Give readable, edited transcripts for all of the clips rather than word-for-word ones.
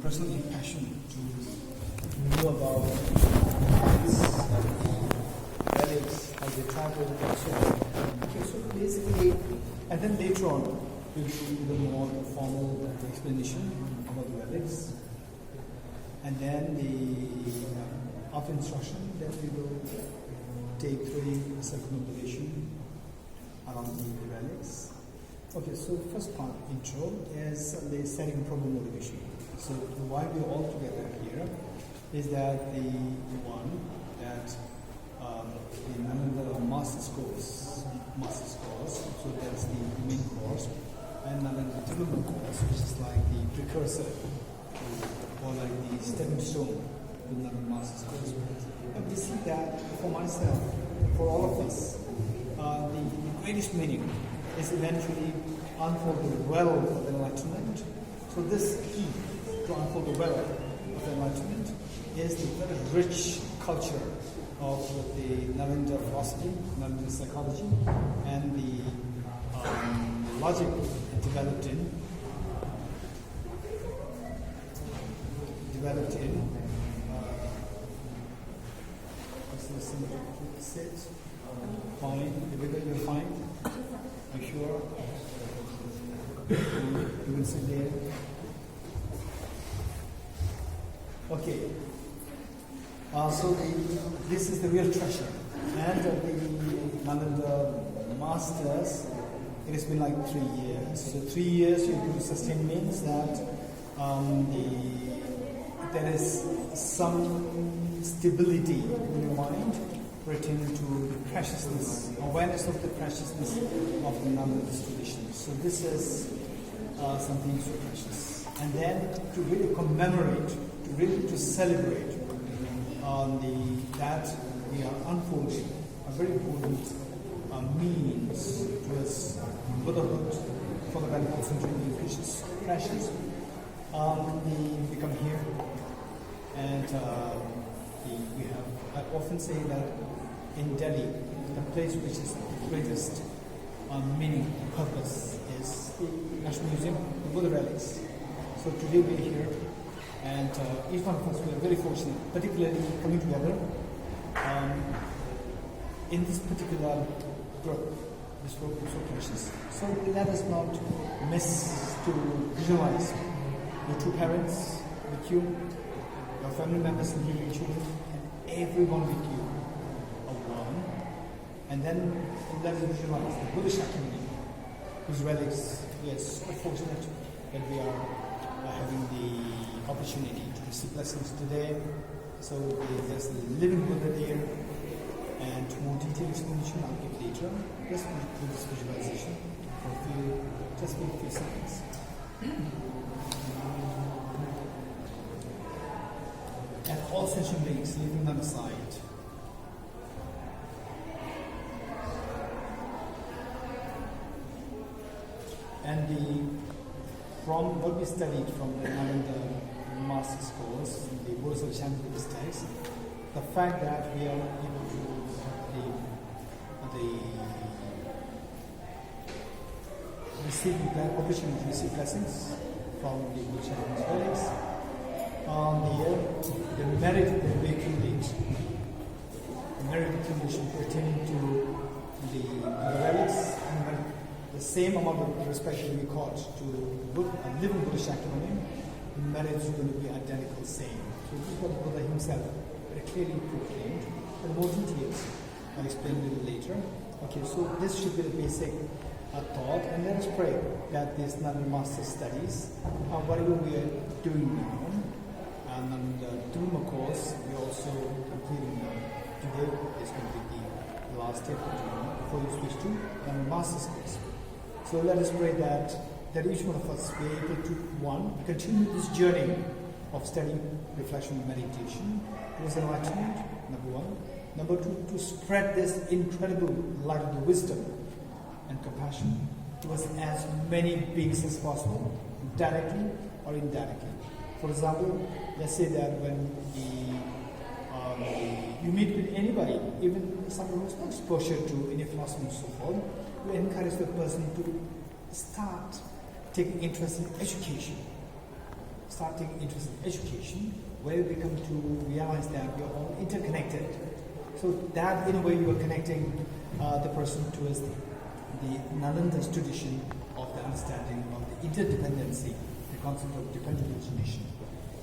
personal passion to know about relics, how they travel, and so on. Okay, so basically, and then later on, we'll do the more formal explanation about the relics, and then the after instruction, then we will take 3 circumambulation around the relics. Okay, so the first part, intro, is the setting proper motivation. So why we're all together here is that the one that the master's course, so that's the main course, and then the diploma course, which is like the precursor or like the stepping stone to the master's course. And we see that for myself, for all of us, the greatest meaning is eventually unfold the well of enlightenment. So this key to unfold the well of enlightenment is the very rich culture of the Nalanda philosophy, Nalanda psychology, and the logic developed in what's the symbol? Sit, fine, you're fine. Are you sure? You will sit there. Okay. So this is the real treasure. And the Nalanda masters, it has been like 3 years. So 3 years you do sustain means that there is some stability in your mind pertaining to the preciousness, awareness of the preciousness of the Nalanda tradition. So this is something so precious. And then to really commemorate, to really to celebrate that we are unfolding a very important means towards Buddhahood for the benefit of the precious. We come here and we have, I often say that in Delhi, the place which is the greatest meaning and purpose is the National Museum, the Buddha Relics. So today we are here, and each one of us, we are very fortunate, particularly coming together in this particular group. This group is so precious. So let us not miss to visualize your two parents with you, your family members and your children, and everyone with you are one. And then let us visualize the Buddha Shakyamuni, whose relics we are so fortunate that we are having the opportunity to receive blessings today. So there's the living Buddha there, and more detailed explanation I'll give later. Just do this visualization for just a few seconds. And all sentient beings living on the side. And from what we studied from the Nalanda Master's course, the words of Shantidev's text, the fact that we are able to receive the opportunity to receive blessings from the Shantidev's relics, the merit that we accumulate, the merit accumulation pertaining to the relics, and the same amount of respect that we caught to a living Buddha Shakyamuni, the merit is going to be identical, same. So this is what Buddha himself very clearly proclaimed. And more details I'll explain a little later. Okay, so this should be the basic thought, and let us pray that this Nalanda Master studies, whatever we are doing now, and on the diploma course, we also completing today is going to be the last step before you switch to the Master's course. So let us pray that each one of us be able to, one, continue this journey of study, reflection, and meditation towards enlightenment, number one. Number two, to spread this incredible light of the wisdom and compassion towards as many beings as possible, directly or indirectly. For example, let's say that when you meet with anybody, even someone who's not exposure to any philosophy and so forth, you encourage the person to start taking interest in education. starting interest in education, where we come to realize that we are all interconnected. So that, in a way, you are connecting the person towards the Nalanda's tradition of the understanding of the interdependency, the concept of dependent origination.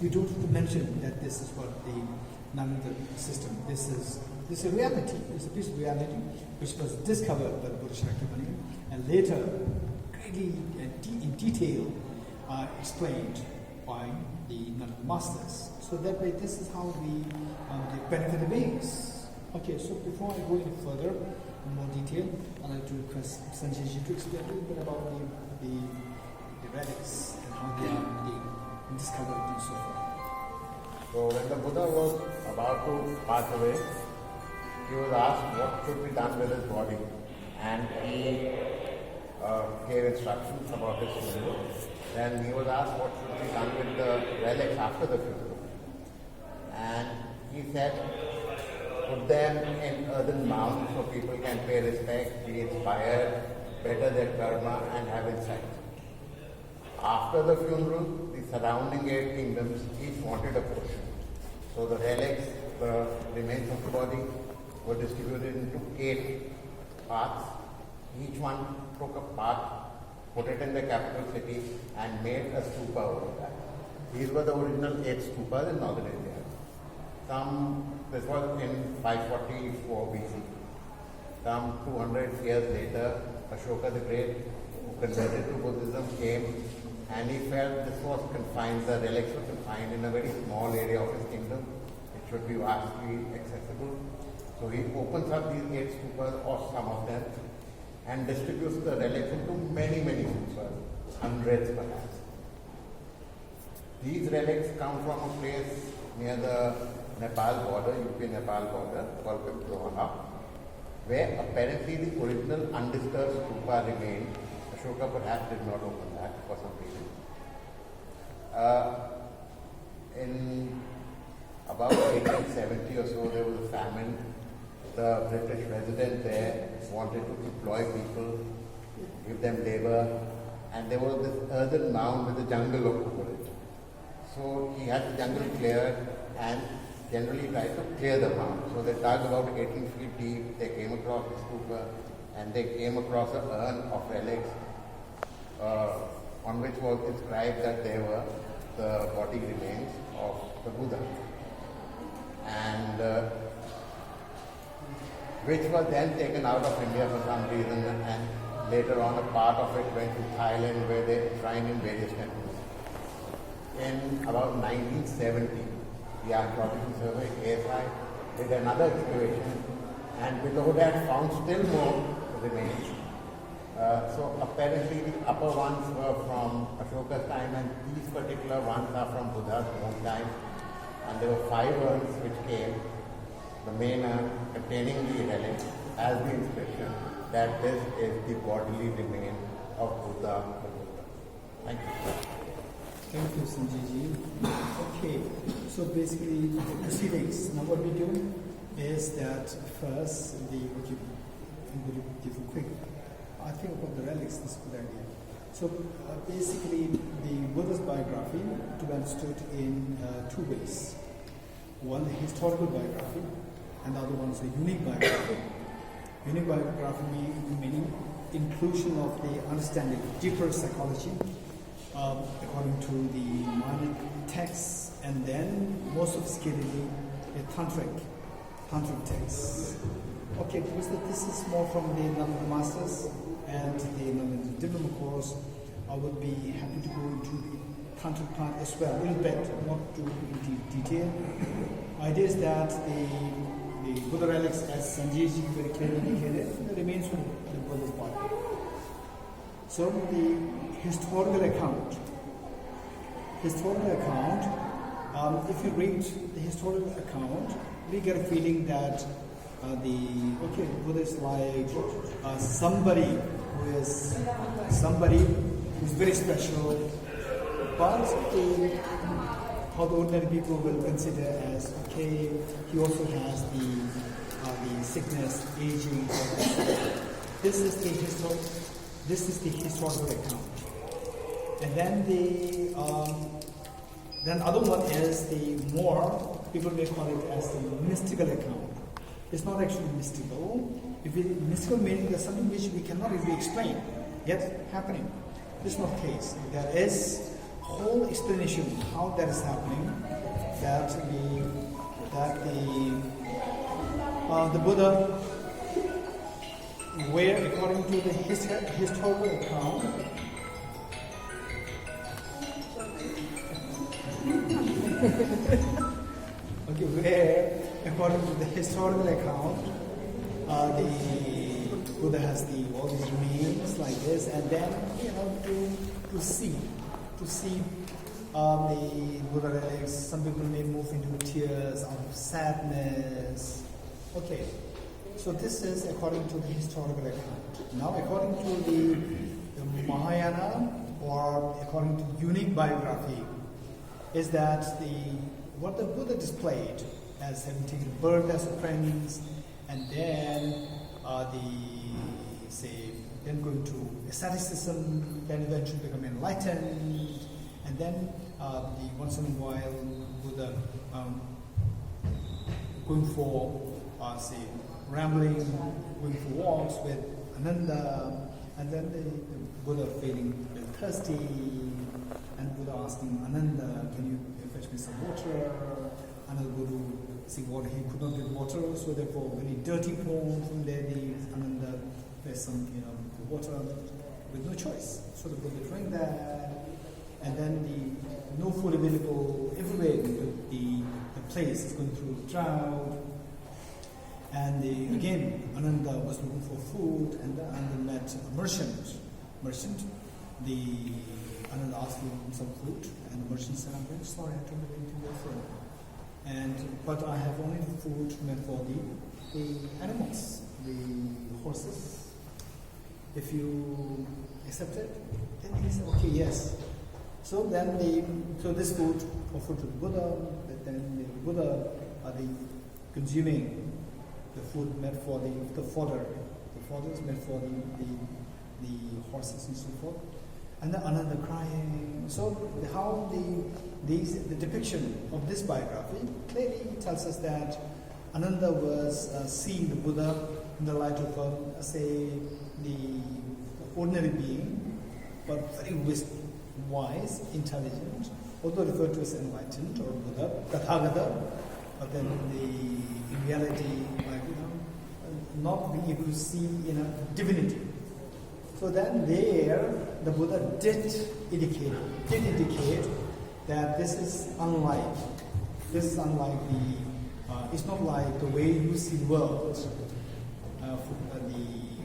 You don't have to mention that this is what the Nalanda system, this is a reality, it's a piece of reality which was discovered by the Buddha Shakyamuni and later greatly in detail explained by the Nalanda masters. So that way, this is how we benefit the beings. Okay, so before I go any further, in more detail, I'd like to request Sanjayji to explain a little bit about the relics and how they are being discovered and so forth. So when the Buddha was about to pass away, he was asked what should be done with his body, and he gave instructions about his funeral. Then he was asked what should be done with the relics after the funeral, and he said, put them in earthen mounds so people can pay respect, be inspired, better their karma, and have insight. After the funeral, the surrounding 8 kingdoms each wanted a portion. So the relics, the remains of the body, were distributed into 8 parts. Each one took a part, put it in the capital city, and made a stupa over that. These were the original 8 stupas in northern India. This was in 544 BC. Some 200 years later, Ashoka the Great, who converted to Buddhism, came and he felt this was confined, the relics were confined in a very small area of his kingdom. It should be vastly accessible. So he opens up these 8 stupas, or some of them, and distributes the relics into many, many stupas, hundreds perhaps. These relics come from a place near the Nepal border, UP-Nepal border, called Piploha, where apparently the original undisturbed stupa remained. Ashoka perhaps did not open that for some reason. In about 1870 or so, there was a famine. The British resident there wanted to employ people, give them labor, and there was this earthen mound with a jungle over it. So he had the jungle cleared and generally tried to clear the mound. So they dug about 18 feet deep, they came across the stupa, and they came across an urn of relics on which was inscribed that they were the body remains of the Buddha. And which was then taken out of India for some reason, and later on a part of it went to Thailand, where they enshrined in various temples. In about 1970, the Archaeological Survey, ASI, did another excavation, and below that found still more remains. So apparently the upper ones were from Ashoka's time, and these particular ones are from Buddha's own time. And there were 5 urns which came, the main urn containing the relic, as the inscription that this is the bodily remain of Buddha. Thank you. Thank you, Sanjayji. Okay, so basically the proceedings. Now what we do is that first I'm going to give a quick, I think about the relics, this is a good idea. So basically the Buddha's biography to be understood in 2 ways. One, the historical biography, and the other one is a unique biography. Unique biography meaning inclusion of the understanding of deeper psychology according to the Manid texts, and then more sophisticatedly a tantric texts. Okay, because this is more from the Nalanda masters and the Nalanda diploma course. I would be happy to go into the tantric part as well, a little bit, not too in detail. Idea is that the Buddha relics, as Sanjayji very clearly indicated, remains from the Buddha's body. So the historical account, if you read the historical account, we get a feeling that Buddha is like somebody who's very special, but how the ordinary people will consider as he also has the sickness, aging. This is the historical account. And then then other one is the more, people may call it as the mystical account. It's not actually mystical. If it mystical meaning there's something which we cannot really explain, yet happening. This is not the case. There is whole explanation how that is happening. That the Buddha, where according to the historical account, okay, where according to the historical account, the Buddha has all these remains like this, and then to see the Buddha relics. Some people may move into tears out of sadness. Okay, so this is according to the historical account. Now, according to the Mahayana, or according to unique biography, is that what the Buddha displayed as having taken birth as a prince, and then then going to asceticism, then eventually become enlightened, and then once in a while Buddha going for rambling, going for walks with Ananda, and then the Buddha feeling very thirsty, and Buddha asking Ananda, can you fetch me some water? Another Guru see water, he could not get water, so therefore very dirty pond from there, Ananda fetched some water with no choice. So the Buddha drank that, and then no food available everywhere. The place is going through drought, and again Ananda was looking for food, and Ananda met a merchant. Ananda asked him some food, and the merchant said, "I'm very sorry, I don't have anything to offer, but I have only food meant for the animals, the horses. If you accept it," then he said, "Okay, yes." So then this food offered to the Buddha, but then the Buddha consuming the food meant for the fodder. The fodder is meant for the horses and so forth. And then Ananda crying. So how the depiction of this biography clearly tells us that Ananda was seeing the Buddha in the light of the ordinary being, but very wise, intelligent, although referred to as enlightened or Buddha, Tathagata, but then in reality, not being able to see divinity. So then the Buddha did indicate that this is unlike it's not like the way you see the world.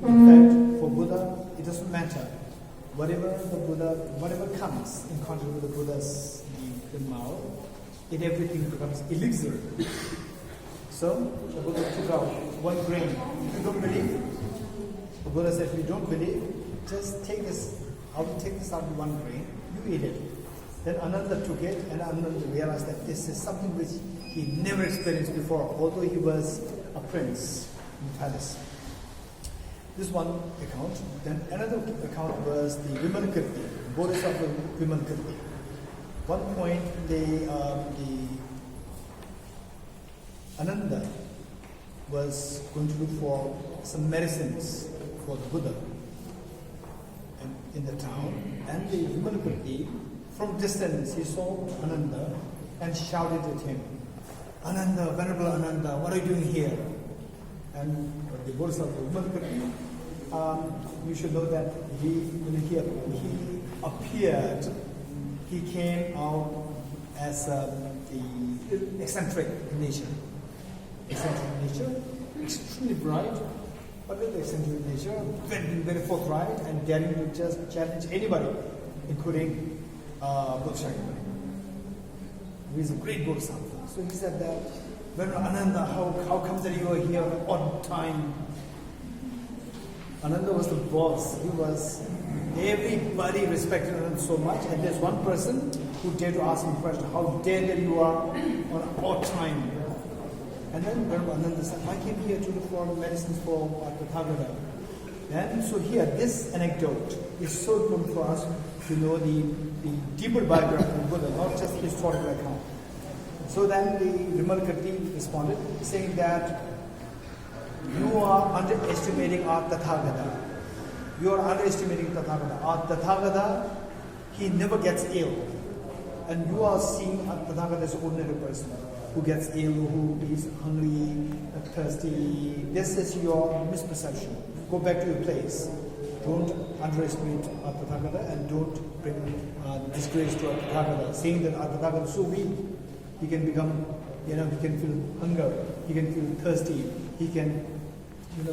In fact, for Buddha, it doesn't matter. Whatever comes in contact with the Buddha's the mouth, everything becomes elixir. So the Buddha took out one grain. If you don't believe, the Buddha said, if you don't believe, just take this. I will take this out of one grain. You eat it. Then Ananda took it, and Ananda realized that this is something which he never experienced before, although he was a prince in the palace. This one account. Then another account was the Vimalkirti, Bodhisattva Vimalkirti. One point, the Ananda was going to look for some medicines for the Buddha in the town, and the Vimalkirti, from distance, he saw Ananda and shouted at him, "Ananda, Venerable Ananda, what are you doing here?" And the Bodhisattva Vimalkirti, you should know that when he appeared, he came out as the eccentric nature. Extremely bright, but with eccentric nature, very, very forthright and daring to just challenge anybody, including Bodhisattva. He is a great Bodhisattva. So he said that, "Venerable Ananda, how comes that you are here at an odd time?" Ananda was the boss. Everybody respected Ananda so much, and there's one person who dared to ask him a question, "How dare that you are on an odd time?" And then Ananda said, "I came here to look for medicines for Tathagata." Then, so here, this anecdote is so important for us to know the deeper biography of Buddha, not just historical account. So then the Vimalkirti responded, saying that you are underestimating our Tathagata. You are underestimating Tathagata. Our Tathagata, he never gets ill. And you are seeing our Tathagata as an ordinary person who gets ill, who is hungry, thirsty. This is your misperception. Go back to your place. Don't underestimate our Tathagata and don't bring disgrace to our Tathagata, saying that our Tathagata is so weak. He can become, he can feel hunger, he can feel thirsty, he can,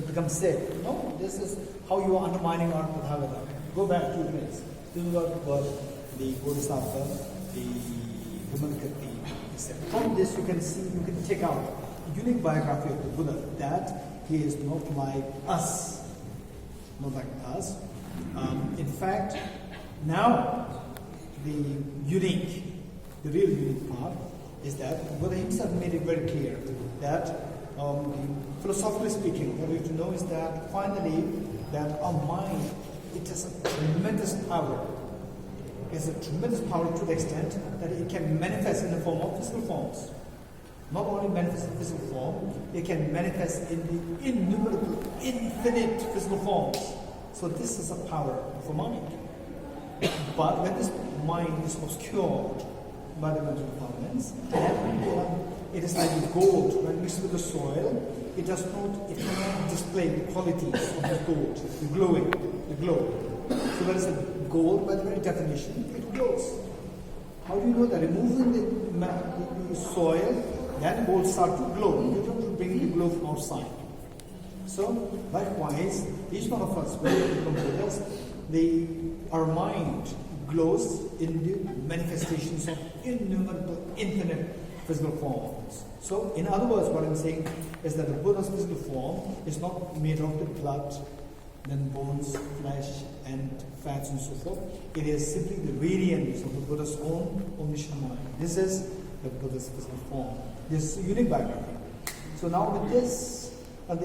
become sick. No, this is how you are undermining our Tathagata. Go back to your place. This is what the Bodhisattva, the Vimalkirti said. From this you can see, you can take out a unique biography of the Buddha, that he is not like us. Not like us. In fact, now the real unique part is that Buddha himself made it very clear that philosophically speaking, what we have to know is that finally that our mind, it has a tremendous power. It has a tremendous power to the extent that it can manifest in the form of physical forms. Not only manifest in physical form, it can manifest in the innumerable, infinite physical forms. So this is a power of a mind. But when this mind is obscured by the mental developments, it is like gold when mixed with the soil. It cannot display the qualities of the gold, the glow. So there is a gold by the very definition, it glows. How do you know that? Removing the soil, then gold starts to glow. You don't have to bring the glow from outside. So likewise, each one of us, when we become Buddhas, our mind glows in the manifestations of innumerable, infinite physical forms. So, in other words, what I'm saying is that the Buddha's physical form is not made of the blood, then bones, flesh, and fats, and so forth. It is simply the radiance of the Buddha's own omniscient mind. This is the Buddha's physical form. This unique biography. So now with this, then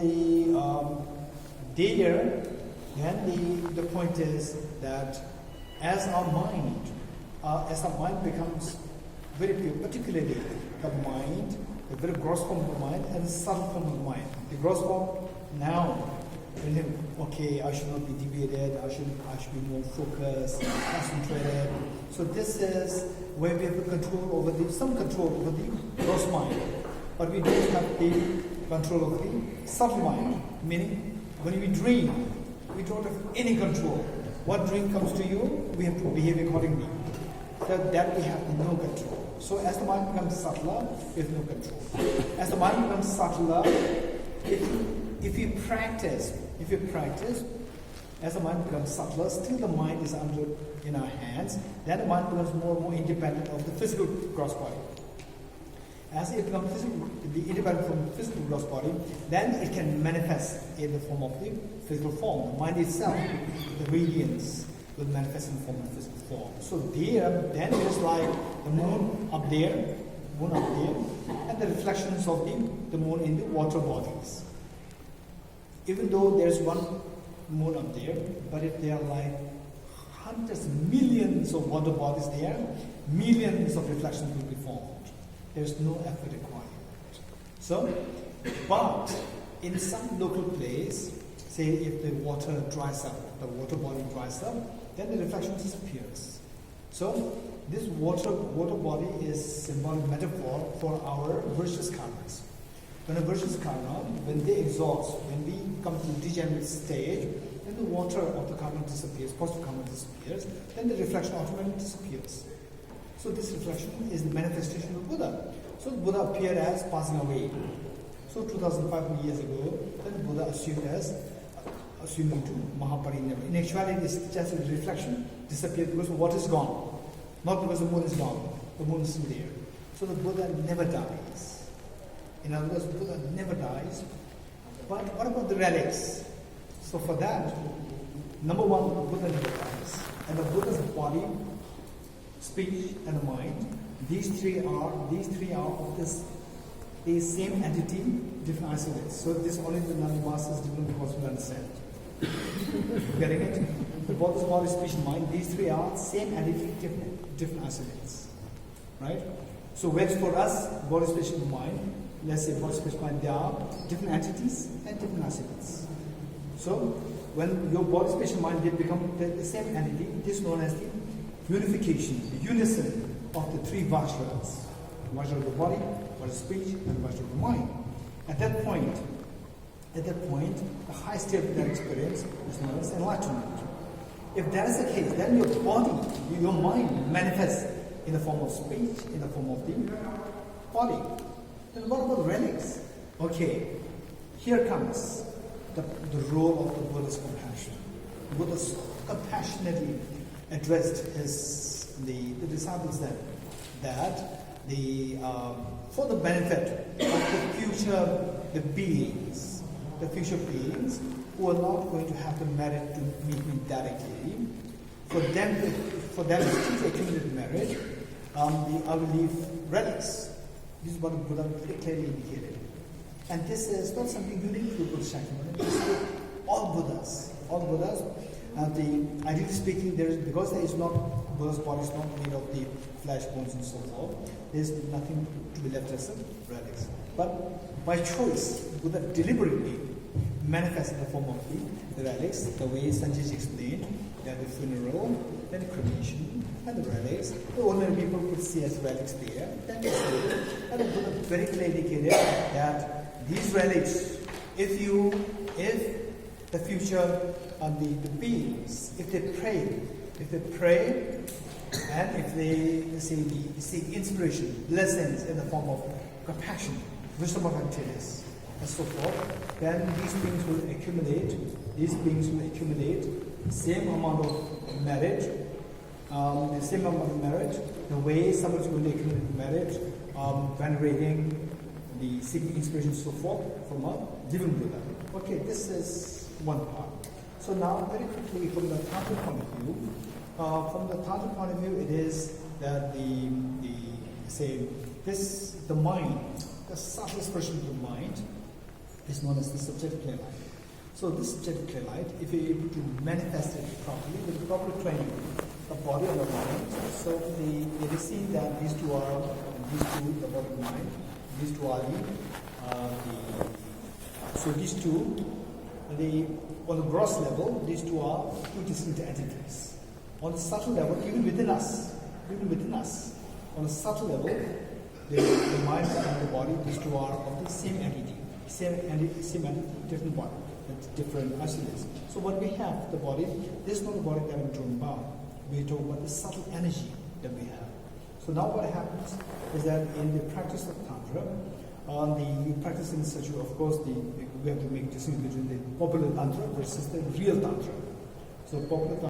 the point is that as our mind becomes very pure, particularly the mind, the very gross form of the mind and the subtle form of the mind. The gross form now, I should not be deviated, I should be more focused, concentrated. So this is where we have some control over the gross mind. But we don't have the control over the subtle mind. Meaning, when we dream, we don't have any control. What dream comes to you, we have to behave accordingly. So that we have no control. So as the mind becomes subtler, we have no control. As the mind becomes subtler, if you practice, as the mind becomes subtler, still the mind is in our hands, then the mind becomes more and more independent of the physical gross body. As it becomes independent from the physical gross body, then it can manifest in the form of the physical form. The mind itself, the radiance, will manifest in the form of physical form. So then it is like the moon up there, and the reflections of the moon in the water bodies. Even though there is one moon up there, but if there are like hundreds, millions of water bodies there, millions of reflections will be formed. There is no effort required. So, but in some local place, say if the water dries up, the water body dries up, then the reflection disappears. So this water body is symbolic metaphor for our virtuous karmas. When a virtuous karma, when they exhaust, when we come to the degenerate stage, then the water of the karma disappears, positive karma disappears, then the reflection automatically disappears. So this reflection is the manifestation of Buddha. So Buddha appeared as passing away. So 2,500 years ago, then Buddha assuming to Mahaparinibbana. In actuality, it's just a reflection disappeared because the water is gone. Not because the moon is gone. The moon is still there. So the Buddha never dies. In other words, Buddha never dies. But what about the relics? So for that, number one, Buddha never dies. And the Buddha's body, speech, and the mind, these three are of the same entity, different isolates. So this only the non-masters, different because we understand. Getting it? The body, body, speech, and mind, these three are same entity, different isolates. Right? So whereas for us, body, speech, and mind, let's say body, speech, mind, they are different entities and different isolates. So when your body, speech, and mind, they become the same entity, this is known as the unification, the unison of the three vajras. Vajra of the body, vajra of speech, and vajra of the mind. At that point, the high state of that experience is known as enlightenment. If that is the case, then your body, your mind manifests in the form of speech, in the form of the body. Then what about relics? Okay, here comes the role of the Buddha's compassion. The Buddha compassionately addressed the disciples that for the benefit of the future beings who are not going to have the merit to meet me directly, for them to still accumulate merit, I will leave relics. This is what the Buddha very clearly indicated. And this is not something unique to Buddha Shakyamuni. This is all Buddhas. Ideally speaking, because there is not, Buddha's body is not made of the flesh, bones, and so forth, there is nothing to be left as relics. But by choice, Buddha deliberately manifests in the form of the relics, the way Sanjay explained, that the funeral, then the cremation, and the relics. The ordinary people could see as relics there. Then and the Buddha very clearly indicated that these relics, if the future the beings, if they pray, and if they seek inspiration, blessings in the form of compassion, wisdom of activities, and so forth, then these beings will accumulate the same amount of merit, the way someone is going to accumulate merit, venerating, the seeking inspiration, and so forth, from a given Buddha. Okay, this is one part. So now, very quickly, from the Tantra point of view, it is that the mind, the subtlest version of the mind, is known as the subjective clear light. So this subjective clear light, if you're able to manifest it properly, with proper training, the body and the mind, so they see that these two, the body and mind, these two are on the gross level, these two are two distinct entities. On the subtle level, even within us, on the subtle level, the mind and the body, these two are of the same entity, different body, different isolates. So what we have, the body, this is not the body that I'm talking about. We're talking about the subtle energy that we have. So now what happens is that in the practice of Tantra, you practice in such a way, of course, we have to make distinction between the popular Tantra versus the real Tantra. So popular Tantra